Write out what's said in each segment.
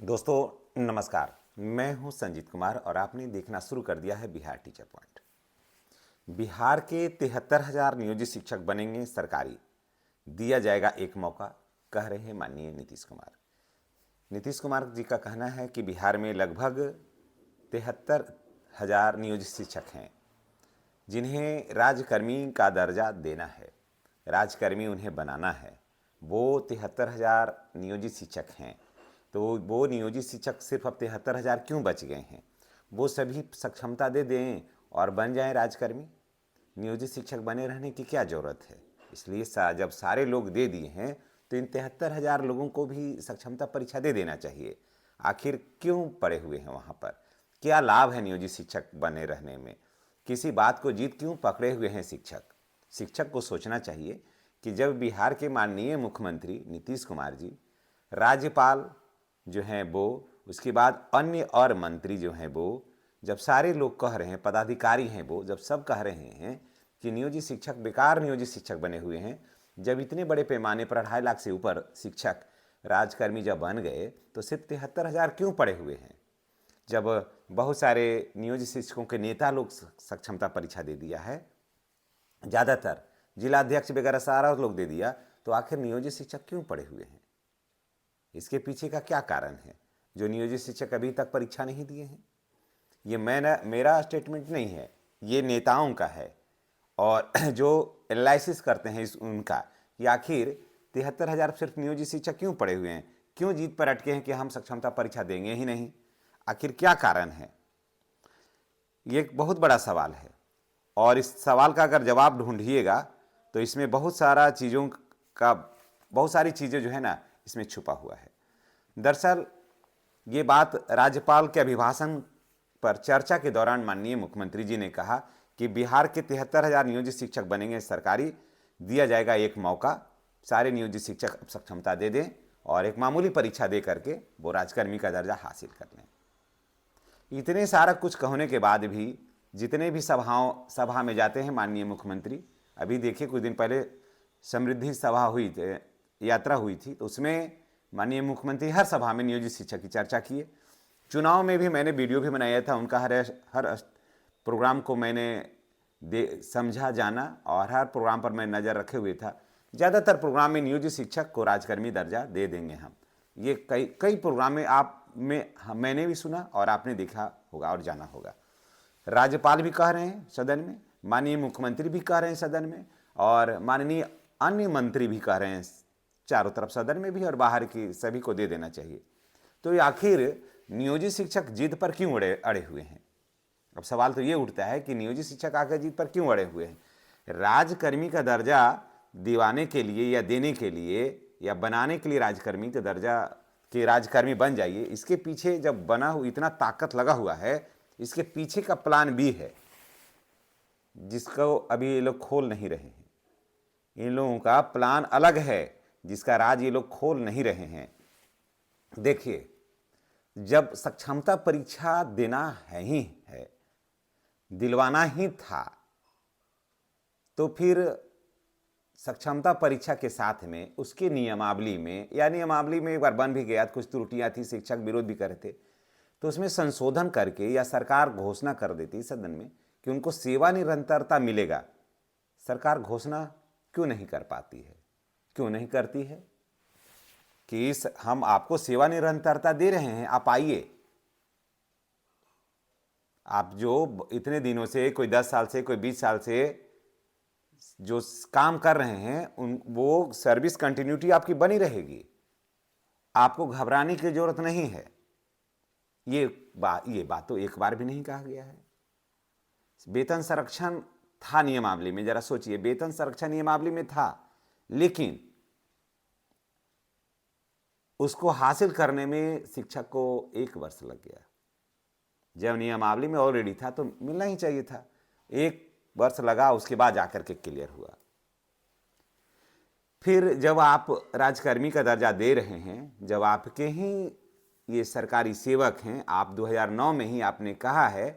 दोस्तों नमस्कार। मैं हूं संजीत कुमार और आपने देखना शुरू कर दिया है बिहार टीचर पॉइंट। बिहार के 73,000 नियोजित शिक्षक बनेंगे सरकारी, दिया जाएगा एक मौका, कह रहे हैं माननीय नीतीश कुमार। नीतीश कुमार जी का कहना है कि बिहार में लगभग 73,000 नियोजित शिक्षक हैं जिन्हें राज्यकर्मी का दर्जा देना है, राज्यकर्मी उन्हें बनाना है। वो 73,000 नियोजित शिक्षक हैं, तो वो नियोजित शिक्षक सिर्फ अब 73,000 क्यों बच गए हैं? वो सभी सक्षमता दे दें और बन जाएं राजकर्मी। नियोजित शिक्षक बने रहने की क्या ज़रूरत है? इसलिए जब सारे लोग दे दिए हैं तो इन 73,000 लोगों को भी सक्षमता परीक्षा दे देना चाहिए। आखिर क्यों पड़े हुए हैं वहाँ पर? क्या लाभ है नियोजित शिक्षक बने रहने में? किसी बात को जीत क्यों पकड़े हुए हैं शिक्षक? शिक्षक को सोचना चाहिए कि जब बिहार के माननीय मुख्यमंत्री नीतीश कुमार जी, राज्यपाल जो हैं वो, उसके बाद अन्य और मंत्री जो हैं वो, जब सारे लोग कह रहे हैं, पदाधिकारी हैं वो, जब सब कह रहे हैं कि नियोजित शिक्षक बेकार नियोजित शिक्षक बने हुए हैं, जब इतने बड़े पैमाने पर 2.5 लाख से ऊपर शिक्षक राजकर्मी जब बन गए तो सिर्फ 73,000 क्यों पड़े हुए हैं? जब बहुत सारे नियोजित शिक्षकों के नेता लोग सक्षमता परीक्षा दे दिया है, ज़्यादातर जिलाध्यक्ष वगैरह सारा लोग दे दिया, तो आखिर नियोजित शिक्षक क्यों पड़े हुए हैं? इसके पीछे का क्या कारण है जो नियोजित शिक्षक अभी तक परीक्षा नहीं दिए हैं? ये मेरा स्टेटमेंट नहीं है, ये नेताओं का है और जो एनालिसिस करते हैं उनका कि आखिर 73,000 सिर्फ नियोजित शिक्षक क्यों पड़े हुए हैं, क्यों जीत पर अटके हैं कि हम सक्षमता परीक्षा देंगे ही नहीं? आखिर क्या कारण है? ये एक बहुत बड़ा सवाल है और इस सवाल का अगर जवाब ढूंढिएगा तो इसमें बहुत सारी चीज़ें जो है ना, इसमें छुपा हुआ है। दरअसल ये बात राज्यपाल के अभिभाषण पर चर्चा के दौरान माननीय मुख्यमंत्री जी ने कहा कि बिहार के 73,000 नियोजित शिक्षक बनेंगे सरकारी, दिया जाएगा एक मौका, सारे नियोजित शिक्षक अब सक्षमता दे दें और एक मामूली परीक्षा दे करके वो राजकर्मी का दर्जा हासिल कर लें। इतने सारा कुछ कहने के बाद भी जितने भी सभा में जाते हैं माननीय मुख्यमंत्री, अभी देखिए कुछ दिन पहले समृद्धि सभा हुई थी, यात्रा हुई थी, तो उसमें माननीय मुख्यमंत्री हर सभा में नियोजित शिक्षक की चर्चा किए। चुनाव में भी मैंने वीडियो भी बनाया था उनका, हर प्रोग्राम को मैंने समझा जाना और हर प्रोग्राम पर मैं नज़र रखे हुए था। ज़्यादातर प्रोग्राम में नियोजित शिक्षक को राजकर्मी दर्जा दे देंगे हम। ये कई प्रोग्राम में मैंने भी सुना और आपने देखा होगा और जाना होगा। राज्यपाल भी कह रहे हैं सदन में, माननीय मुख्यमंत्री भी कह रहे हैं सदन में और माननीय अन्य मंत्री भी कह रहे हैं, चारों तरफ सदन में भी और बाहर की सभी को दे देना चाहिए। तो ये आखिर नियोजित शिक्षक जिद पर क्यों अड़े हुए हैं? अब सवाल तो ये उठता है कि नियोजित शिक्षक आकर जिद पर क्यों अड़े हुए हैं? राजकर्मी का दर्जा दिवाने के लिए या देने के लिए या बनाने के लिए राजकर्मी का दर्जा कि राजकर्मी बन जाइए, इसके पीछे जब बना हुआ इतना ताकत लगा हुआ है, इसके पीछे का प्लान भी है जिसको अभी ये लोग खोल नहीं रहे हैं। इन लोगों का प्लान अलग है जिसका राज ये लोग खोल नहीं रहे हैं। देखिए, जब सक्षमता परीक्षा देना है, दिलवाना ही था, तो फिर सक्षमता परीक्षा के साथ में उसके नियमावली में, या नियमावली में एक बार बन भी गया, कुछ त्रुटियां थी, शिक्षक विरोध भी कर रहे थे, तो उसमें संशोधन करके या सरकार घोषणा कर देती सदन में कि उनको सेवा निरंतरता मिलेगा। सरकार घोषणा क्यों नहीं कर पाती है? क्यों नहीं करती है कि हम आपको सेवा निरंतरता दे रहे हैं, आप आइए। आप जो इतने दिनों से, कोई 10 साल से, कोई 20 साल से जो काम कर रहे हैं, वो सर्विस कंटिन्यूटी आपकी बनी रहेगी, आपको घबराने की जरूरत नहीं है। ये बात तो एक बार भी नहीं कहा गया है। वेतन संरक्षण था नियमावली में, जरा सोचिए, वेतन संरक्षण नियमावली में था, लेकिन उसको हासिल करने में शिक्षक को 1 वर्ष लग गया। जब नियमावली में ऑलरेडी था तो मिलना ही चाहिए था, 1 वर्ष लगा, उसके बाद जाकर के क्लियर हुआ। फिर जब आप राजकर्मी का दर्जा दे रहे हैं, जब आपके ही ये सरकारी सेवक हैं, आप 2009 में ही आपने कहा है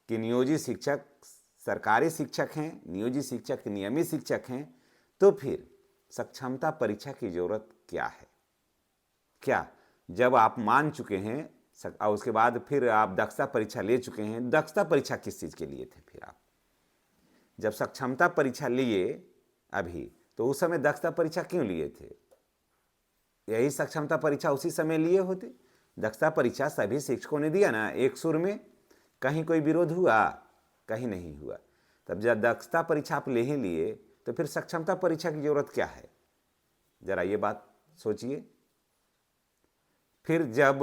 कि नियोजित शिक्षक सरकारी शिक्षक हैं, नियोजित शिक्षक नियमित शिक्षक हैं, तो फिर सक्षमता परीक्षा की जरूरत क्या है? क्या जब आप मान चुके हैं और उसके बाद फिर आप दक्षता परीक्षा ले चुके हैं, दक्षता परीक्षा किस चीज़ के लिए थे? फिर आप जब सक्षमता परीक्षा लिए अभी, तो उस समय दक्षता परीक्षा क्यों लिए थे? यही सक्षमता परीक्षा उसी समय लिए होते। दक्षता परीक्षा सभी शिक्षकों ने दिया ना, एक सुर में, कहीं कोई विरोध हुआ? कहीं नहीं हुआ। तब जब दक्षता परीक्षा आप ले ही लिए तो फिर सक्षमता परीक्षा की जरूरत क्या है? जरा ये बात सोचिए। फिर जब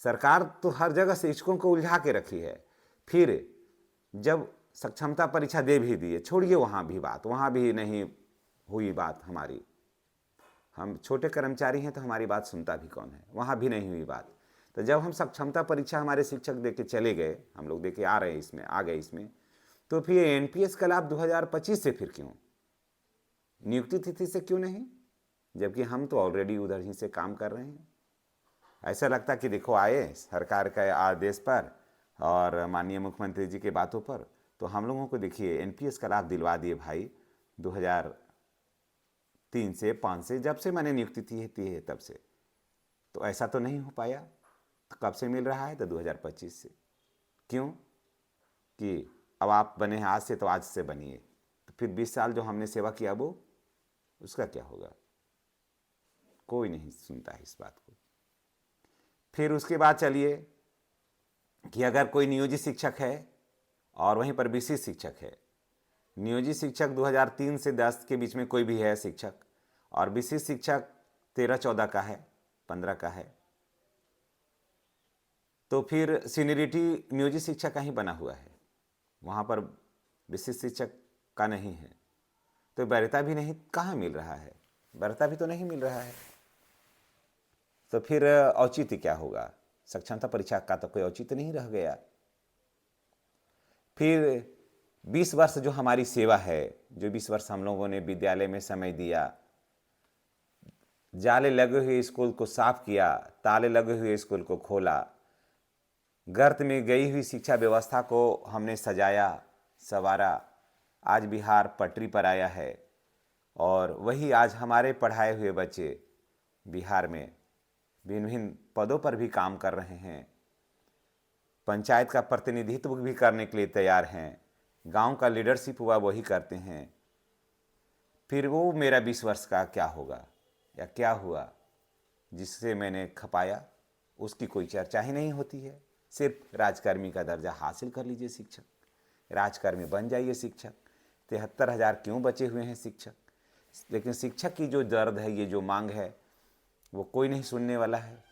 सरकार तो हर जगह शिक्षकों को उलझा के रखी है, फिर जब सक्षमता परीक्षा दे भी दिए, छोड़िए वहाँ भी बात, वहाँ भी नहीं हुई बात हमारी, हम छोटे कर्मचारी हैं तो हमारी बात सुनता भी कौन है, वहाँ भी नहीं हुई बात। तो जब हम सक्षमता परीक्षा हमारे शिक्षक दे के चले गए, हम लोग दे के आ गए इसमें, तो फिर एनपीएस का लाभ 2025 से फिर क्यों? नियुक्ति तिथि से क्यों नहीं? जबकि हम तो ऑलरेडी उधर ही से काम कर रहे हैं। ऐसा लगता कि देखो आए सरकार के आदेश पर और माननीय मुख्यमंत्री जी के बातों पर, तो हम लोगों को देखिए एनपीएस का लाभ दिलवा दिए भाई 2003 से 5 से, जब से मैंने नियुक्ति थी है तब से। तो ऐसा तो नहीं हो पाया। तो कब से मिल रहा है? तो 2025 से। क्यों? कि अब आप बने हैं आज से, तो आज से बनिए। तो फिर 20 साल जो हमने सेवा किया वो उसका क्या होगा? कोई नहीं सुनता है इस बात को। फिर उसके बाद चलिए कि अगर कोई नियोजित शिक्षक है और वहीं पर विशिष्ट शिक्षक है, नियोजित शिक्षक 2003 से 10 के बीच में कोई भी है शिक्षक, और विशिष्ट शिक्षक 13-14 का है, 15 का है, तो फिर सीनियरिटी नियोजित शिक्षक का ही बना हुआ है, वहाँ पर विशिष्ट शिक्षक का नहीं है। तो वरीयता भी नहीं, कहाँ मिल रहा है? वरीयता भी तो नहीं मिल रहा है। तो फिर औचित्य क्या होगा? सक्षमता परीक्षा का तो कोई औचित्य नहीं रह गया। फिर 20 वर्ष जो हमारी सेवा है, जो 20 वर्ष हम लोगों ने विद्यालय में समय दिया, जाले लगे हुए स्कूल को साफ किया, ताले लगे हुए स्कूल को खोला, गर्त में गई हुई शिक्षा व्यवस्था को हमने सजाया संवारा, आज बिहार पटरी पर आया है। और वही आज हमारे पढ़ाए हुए बच्चे बिहार में भिन्न भिन्न पदों पर भी काम कर रहे हैं, पंचायत का प्रतिनिधित्व भी करने के लिए तैयार हैं, गांव का लीडरशिप हुआ वही करते हैं। फिर वो मेरा 20 वर्ष का क्या होगा या क्या हुआ जिससे मैंने खपाया? उसकी कोई चर्चा ही नहीं होती है। सिर्फ राजकर्मी का दर्जा हासिल कर लीजिए शिक्षक, राजकर्मी बन जाइए शिक्षक। 73,000 क्यों बचे हुए हैं शिक्षक? लेकिन शिक्षक की जो दर्द है, ये जो मांग है, वो कोई नहीं सुनने वाला है।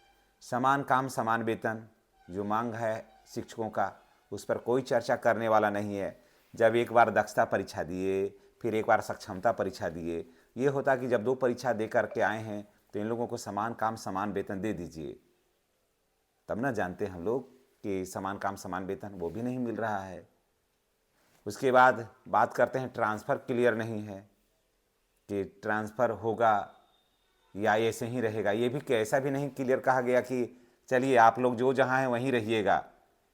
समान काम समान वेतन जो मांग है शिक्षकों का, उस पर कोई चर्चा करने वाला नहीं है। जब एक बार दक्षता परीक्षा दिए, फिर एक बार सक्षमता परीक्षा दिए, ये होता कि जब 2 परीक्षा दे करके आए हैं तो इन लोगों को समान काम समान वेतन दे दीजिए। तब ना जानते हम लोग कि समान काम समान वेतन वो भी नहीं मिल रहा है। उसके बाद बात करते हैं ट्रांसफ़र क्लियर नहीं है कि ट्रांसफ़र होगा या ऐसे ही रहेगा। ये भी ऐसा भी नहीं क्लियर कहा गया कि चलिए आप लोग जो जहाँ हैं वहीं रहिएगा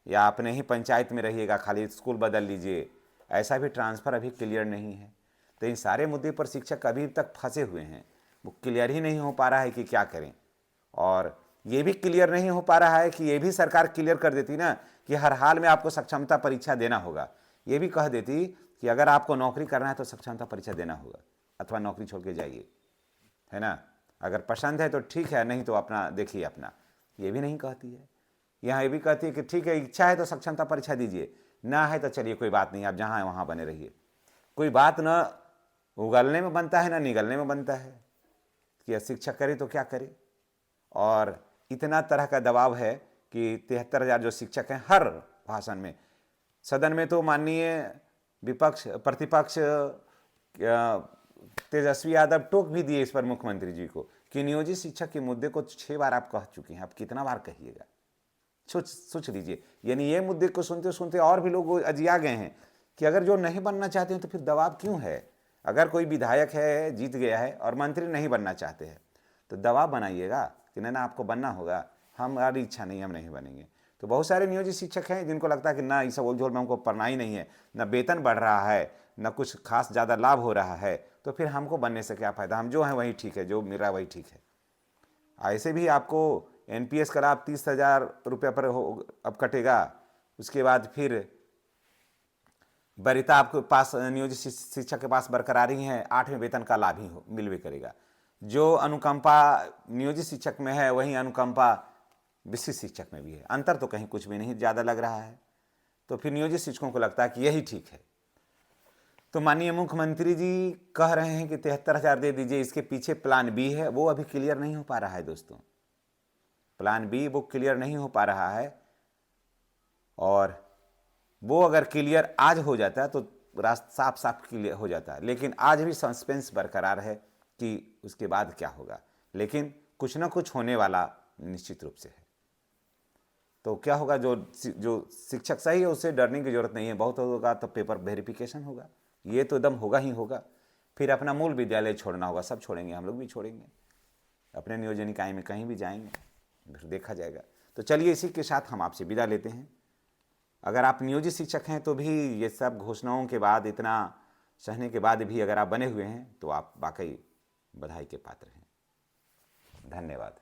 या अपने ही पंचायत में रहिएगा, खाली स्कूल बदल लीजिए। ऐसा भी ट्रांसफ़र अभी क्लियर नहीं है। तो इन सारे मुद्दे पर शिक्षक अभी तक फंसे हुए हैं, वो क्लियर ही नहीं हो पा रहा है कि क्या करें। और ये भी क्लियर नहीं हो पा रहा है कि ये भी सरकार क्लियर कर देती ना कि हर हाल में आपको सक्षमता परीक्षा देना होगा। ये भी कह देती कि अगर आपको नौकरी करना है तो सक्षमता परीक्षा देना होगा, अथवा नौकरी छोड़ के जाइए, है ना। अगर पसंद है तो ठीक है, नहीं तो अपना देखिए अपना। ये भी नहीं कहती है। यहाँ ये भी कहती है कि ठीक है, इच्छा है तो सक्षमता परीक्षा दीजिए, ना है तो चलिए कोई बात नहीं, आप जहाँ हैं वहाँ बने रहिए। कोई बात न उगलने में बनता है ना निगलने में बनता है कि शिक्षक करे तो क्या करे। और इतना तरह का दबाव है कि 73,000 जो शिक्षक हैं, हर भाषण में, सदन में तो माननीय विपक्ष प्रतिपक्ष तेजस्वी यादव टोक भी दिए इस पर मुख्यमंत्री जी को कि नियोजित शिक्षक के मुद्दे को 6 बार आप कह चुके हैं, आप कितना बार कहिएगा? सोच लीजिए। यानी ये मुद्दे को सुनते सुनते और भी लोग अजिया गए हैं कि अगर जो नहीं बनना चाहते हैं तो फिर दबाव क्यों है? अगर कोई विधायक है, जीत गया है और मंत्री नहीं बनना चाहते हैं तो दबाव बनाइएगा कि ना आपको बनना होगा, हमारी इच्छा नहीं, हम नहीं बनेंगे। तो बहुत सारे नियोजित शिक्षक हैं जिनको लगता है कि ना इस उलझोल में हमको पढ़ना ही नहीं है, ना वेतन बढ़ रहा है, ना कुछ खास ज़्यादा लाभ हो रहा है, तो फिर हमको बनने से क्या फ़ायदा, हम जो हैं वही ठीक है, जो मिल रहा है वही ठीक है। ऐसे भी आपको एनपीएस का लाभ 30,000 रुपये पर अब कटेगा। उसके बाद फिर वरीयता आपके पास नियोजित शिक्षक के पास बरकरार ही है, 8वें वेतन का लाभ ही मिलवे करेगा। जो अनुकंपा नियोजित शिक्षक में है वही अनुकंपा विशिष्ट शिक्षक में भी है। अंतर तो कहीं कुछ भी नहीं ज़्यादा लग रहा है। तो फिर नियोजित शिक्षकों को लगता है कि यही ठीक है। तो माननीय मुख्यमंत्री जी कह रहे हैं कि 73,000 दे दीजिए, इसके पीछे प्लान बी है, वो अभी क्लियर नहीं हो पा रहा है दोस्तों। प्लान बी वो क्लियर नहीं हो पा रहा है, और वो अगर क्लियर आज हो जाता है तो रास्ता साफ साफ क्लियर हो जाता है। लेकिन आज भी सस्पेंस बरकरार है कि उसके बाद क्या होगा, लेकिन कुछ ना कुछ होने वाला निश्चित रूप से है। तो क्या होगा, जो शिक्षक सही है उससे डरने की जरूरत नहीं है। बहुत होगा तो पेपर वेरिफिकेशन होगा, ये तो एकदम होगा ही होगा। फिर अपना मूल विद्यालय छोड़ना होगा, सब छोड़ेंगे, हम लोग भी छोड़ेंगे, अपने नियोजन इकाई में कहीं भी जाएंगे, फिर देखा जाएगा। तो चलिए इसी के साथ हम आपसे विदा लेते हैं। अगर आप नियोजित शिक्षक हैं तो भी ये सब घोषणाओं के बाद, इतना सहने के बाद भी अगर आप बने हुए हैं तो आप वाकई बधाई के पात्र हैं। धन्यवाद।